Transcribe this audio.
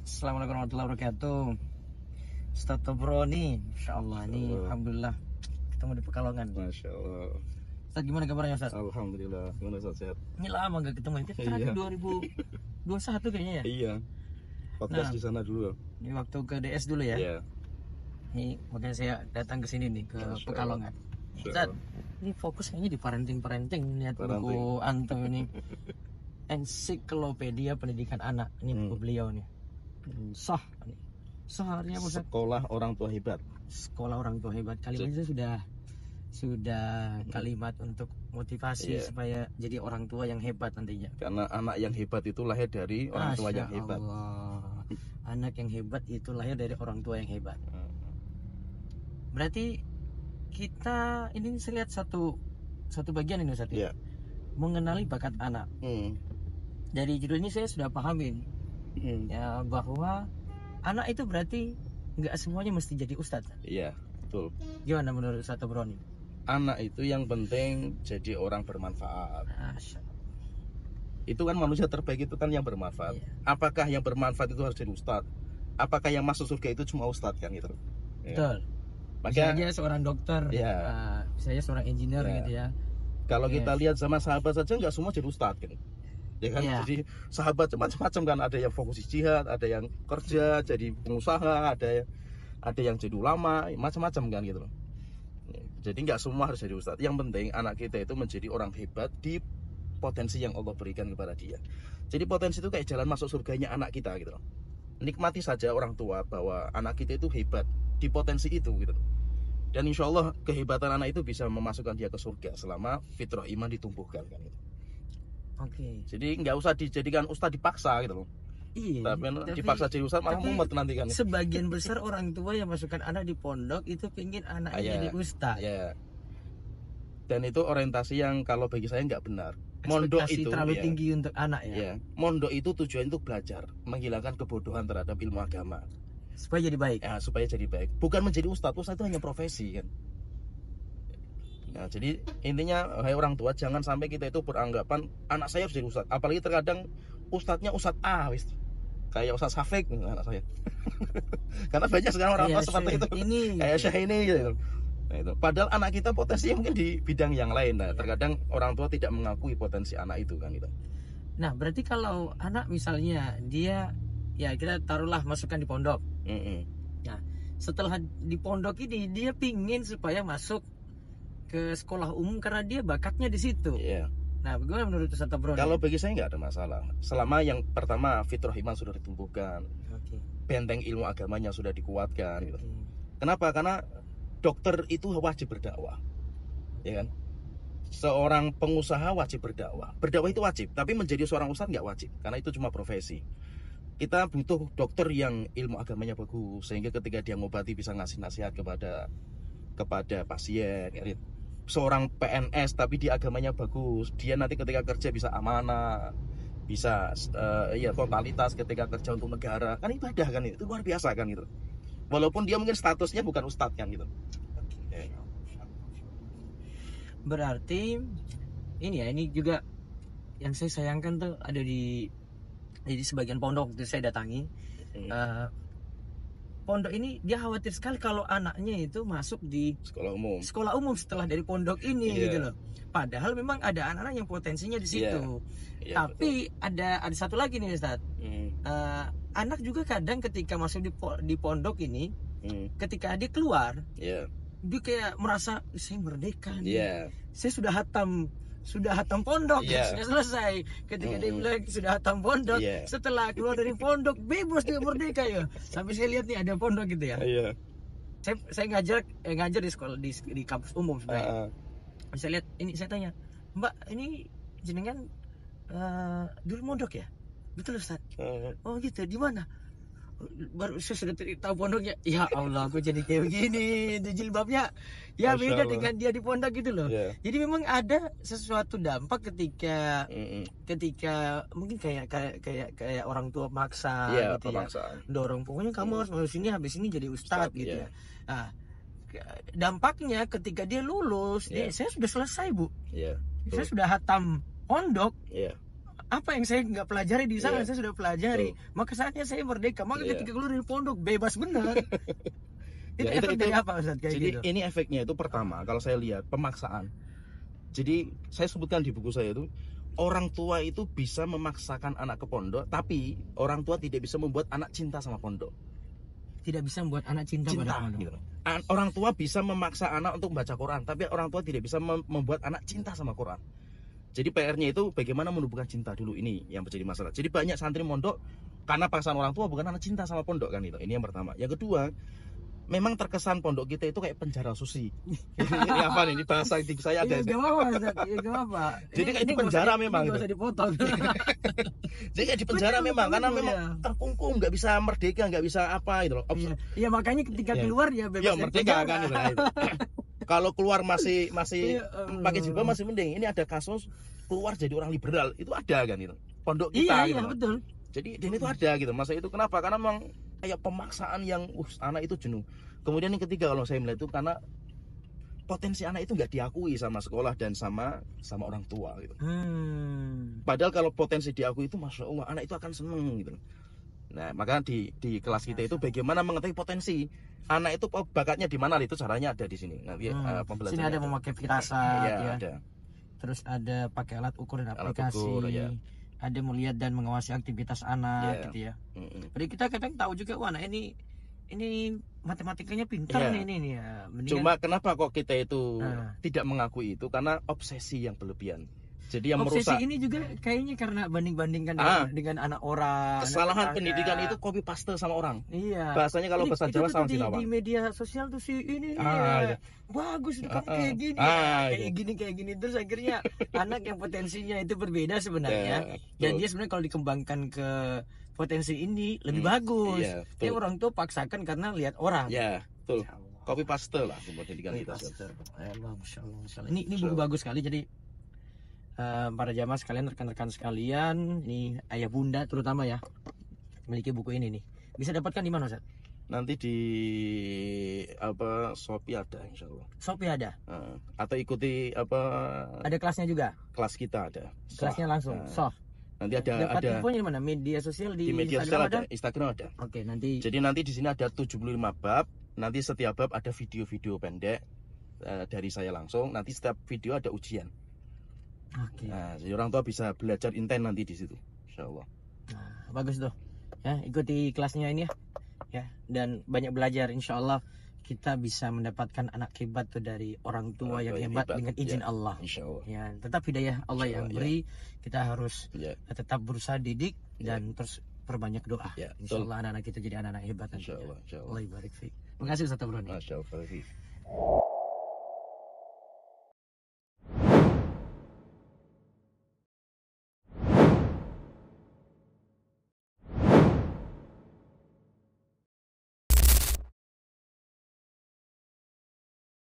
Assalamualaikum warahmatullahi wabarakatuh. Ustaz Tobro nih, Insya Allah nih, Alhamdulillah ketemu di Pekalongan. Masya Allah. Ustaz, gimana kabarnya Ustaz? Alhamdulillah. Gimana Ustaz, sehat? Ini lama gak ketemu, kita terakhir 2021 kayaknya ya? Iya. Podcast di sana dulu. Ini waktu ke DS dulu ya? Iya. Ini makanya saya datang ke sini nih, ke Masya Pekalongan. Allah. Ustaz, ini fokus kayaknya di parenting lihat Parenting. buku Anto ini. Ensiklopedia Pendidikan Anak. Ini buku beliau nih. Sah nih. Sah artinya apa Ustaz? Sekolah orang tua hebat. Sekolah orang tua hebat. Kalimatnya sudah kalimat untuk motivasi Iya. supaya jadi orang tua yang hebat nantinya. Karena anak yang hebat itu lahir dari orang tua Masya yang hebat. Allah. Anak yang hebat itu lahir dari orang tua yang hebat. Berarti kita ini saya lihat satu bagian ini Ustaz. Iya. Mengenali bakat anak. Dari judul ini saya sudah pahamin ya bahwa anak itu berarti nggak semuanya mesti jadi ustadz. Iya, betul. Gimana menurut Ustaz Broni? Anak itu yang penting jadi orang bermanfaat. Masya Allah. Itu kan manusia terbaik itu kan yang bermanfaat. Iya. Apakah yang bermanfaat itu harus jadi ustadz? Apakah yang masuk surga itu cuma ustadz kan gitu? Ya. Betul. Makanya Misalnya seorang dokter, Iya. Misalnya seorang engineer Iya. gitu ya. kalau Yes. kita lihat sama sahabat saja nggak semua jadi ustadz kan? Ya kan? Iya. Jadi sahabat macam-macam kan, ada yang fokus di jihad, ada yang kerja jadi pengusaha, ada yang jadi ulama, macam-macam kan gitu loh. Jadi nggak semua harus jadi ustadz. Yang penting anak kita itu menjadi orang hebat di potensi yang Allah berikan kepada dia. Jadi potensi itu kayak jalan masuk surganya anak kita gitu loh. Nikmati saja orang tua bahwa anak kita itu hebat di potensi itu gitu loh. Dan insya Allah kehebatan anak itu bisa memasukkan dia ke surga selama fitrah iman ditumbuhkan kan gitu. Oke. Jadi nggak usah dijadikan ustadz dipaksa gitu loh. Iya. Tapi dipaksa jadi ustadz malah tapi mumet nanti kan. sebagian besar orang tua yang masukkan anak di pondok itu pingin anaknya Iya. jadi ustadz. Ya. Dan itu orientasi yang kalau bagi saya nggak benar. Mondok Ekspektasi itu terlalu ya, tinggi untuk anak ya. ya. Mondok itu tujuan untuk belajar, menghilangkan kebodohan terhadap ilmu agama. Supaya jadi baik. Ya, supaya jadi baik. Bukan menjadi ustadz. Ustadz itu hanya profesi kan. Nah, jadi intinya hai orang tua jangan sampai kita itu beranggapan anak saya harus jadi ustadz. Apalagi terkadang ustadznya ustadz A wis. Kayak Ustadz Safik anak saya. Karena banyak sekarang orang tua Kayak seperti Syekh itu. ini, Kayak gitu. Syekh ini gitu. Nah, itu. Padahal anak kita potensinya mungkin di bidang yang lain. Nah, terkadang orang tua tidak mengakui potensi anak itu kan gitu. Nah, berarti kalau anak misalnya dia ya kita taruhlah masukkan di pondok. Nah, setelah di pondok ini dia pingin supaya masuk ke sekolah umum karena dia bakatnya di situ. Iya. Nah, bagaimana menurut Ustaz Broni? Kalau bagi saya nggak ada masalah. Selama yang pertama fitrah iman sudah ditumbuhkan, Oke. benteng ilmu agamanya sudah dikuatkan gitu. Oke. Kenapa? Karena dokter itu wajib berdakwah, ya kan? Seorang pengusaha wajib berdakwah. Berdakwah itu wajib, tapi menjadi seorang ustadz nggak wajib, karena itu cuma profesi. Kita butuh dokter yang ilmu agamanya bagus, sehingga ketika dia ngobati bisa ngasih nasihat kepada pasien. Ya. Seorang PNS tapi dia agamanya bagus, dia nanti ketika kerja bisa amanah, bisa ya totalitas ketika kerja untuk negara, kan ibadah kan itu luar biasa kan gitu. Walaupun dia mungkin statusnya bukan ustadz kan gitu. Berarti ini juga yang saya sayangkan tuh ada di sebagian pondok itu saya datangi. Pondok ini dia khawatir sekali kalau anaknya itu masuk di sekolah umum setelah dari pondok ini gitu loh. Padahal memang ada anak-anak yang potensinya di situ. Tapi betul. ada satu lagi nih Ustaz. Anak juga kadang ketika masuk di pondok ini, ketika dia keluar, dia kayak merasa saya merdeka nih. Saya sudah hatam pondok, sudah selesai. Ketika dia bilang sudah hatam pondok, setelah keluar dari pondok bebas dia merdeka ya. Sampai saya lihat nih ada pondok gitu ya. Saya ngajar di sekolah di kampus umum sebenarnya. Saya lihat ini, saya tanya, Mbak ini jenengan dulu mondok ya? Betul Ustaz. Oh gitu, di mana? Baru saya sudah tahu pondoknya. Ya Allah, aku jadi kayak begini di jilbabnya. Ya beda dengan dia di pondok gitu loh. Jadi memang ada sesuatu dampak ketika mungkin kayak orang tua maksa gitu ya. Dorong pokoknya kamu harus masuk sini, habis ini jadi ustadz gitu ya. Nah, dampaknya ketika dia lulus, saya sudah selesai Bu. Saya sudah hatam pondok. apa yang saya nggak pelajari di sana saya sudah pelajari. Betul. Maka saatnya saya merdeka. Maka ketika keluar dari pondok bebas benar. Itu efek dari apa Ustaz kayak jadi gitu? ini efeknya itu pertama kalau saya lihat pemaksaan. Jadi saya sebutkan di buku saya itu orang tua itu bisa memaksakan anak ke pondok, tapi orang tua tidak bisa membuat anak cinta sama pondok. Tidak bisa membuat anak cinta pada pondok. Gitu. Orang tua bisa memaksa anak untuk membaca Quran, tapi orang tua tidak bisa membuat anak cinta sama Quran. Jadi PR-nya itu bagaimana menumbuhkan cinta dulu, ini yang menjadi masalah. Jadi banyak santri mondok karena paksaan orang tua, bukan anak cinta sama pondok kan itu. Ini yang pertama. Yang kedua, memang terkesan pondok kita itu kayak penjara susi. Ini apa nih? Ini bahasa inti saya ada. Gak apa-apa. Jadi kayak di penjara memang. Nggak usah dipotong. Jadi kayak di penjara memang, karena memang terkungkung, nggak bisa merdeka, nggak bisa apa gitu loh. Iya makanya ketika keluar ya bebas. Ya merdeka kan itu. Kalau keluar masih pakai jilbab masih mending. Ini ada kasus keluar jadi orang liberal, itu ada kan itu. Pondok kita gitu. Iya betul. Jadi ini itu ada gitu. Masa itu kenapa? Karena memang kayak pemaksaan yang anak itu jenuh. Kemudian yang ketiga kalau saya melihat itu karena potensi anak itu nggak diakui sama sekolah dan sama orang tua gitu. Padahal kalau potensi diakui itu masya Allah anak itu akan seneng gitu. Nah maka di kelas kita itu bagaimana mengetahui potensi anak itu bakatnya di mana, itu caranya ada di sini. Nanti pembelajarannya. Sini ada memakai firasat ya. Ada. Terus ada pakai alat ukur dan aplikasi. Alat ukur, ya. Ada melihat dan mengawasi aktivitas anak gitu ya. Jadi kita kadang tahu juga wah anak ini matematikanya pintar nih ini ya. Mendingan... Cuma kenapa kok kita itu tidak mengakui itu, karena obsesi yang berlebihan. Jadi yang obsesi merusak ini juga kayaknya karena banding-bandingkan dengan anak orang. Kesalahan pendidikan itu copy paste sama orang. Iya. Bahasanya kalau bahasa Jawa sama Cinawa. Di media sosial tuh si ini iya. Bagus kamu kayak gini. Kayak gini terus akhirnya anak yang potensinya itu berbeda sebenarnya. Dan dia sebenarnya kalau dikembangkan ke potensi ini lebih bagus. Iya, tapi orang tuh paksakan karena lihat orang. Iya, betul. Copy paste lah pendidikan kita. Masya Allah. Ini buku bagus sekali, jadi para jamaah sekalian, rekan-rekan sekalian, ini ayah bunda terutama ya, memiliki buku ini nih. Bisa dapatkan di mana Ustaz? Nanti di Shopee ada insyaallah. Shopee ada. Atau ikuti Ada kelasnya juga? Kelas kita ada. Kelasnya langsung. Nanti ada infonya di mana? Media sosial di media sosial ada, Instagram ada. Oke, nanti. Jadi nanti di sini ada 75 bab. Nanti setiap bab ada video-video pendek dari saya langsung. Nanti setiap video ada ujian. Oke. Nah, jadi orang tua bisa belajar intens nanti di situ, insyaallah. Nah, bagus tuh. Ya, ikuti kelasnya ini ya. Ya, dan banyak belajar, insyaallah kita bisa mendapatkan anak hebat tuh dari orang tua yang hebat dengan izin Allah. Insyaallah. Ya, tetap hidayah Allah yang beri. Kita harus tetap berusaha didik dan terus perbanyak doa. Insyaallah anak-anak kita jadi anak-anak hebat. Insyaallah. Allah barik fiik. Terima kasih Ustaz Tabrani. Masyaallah.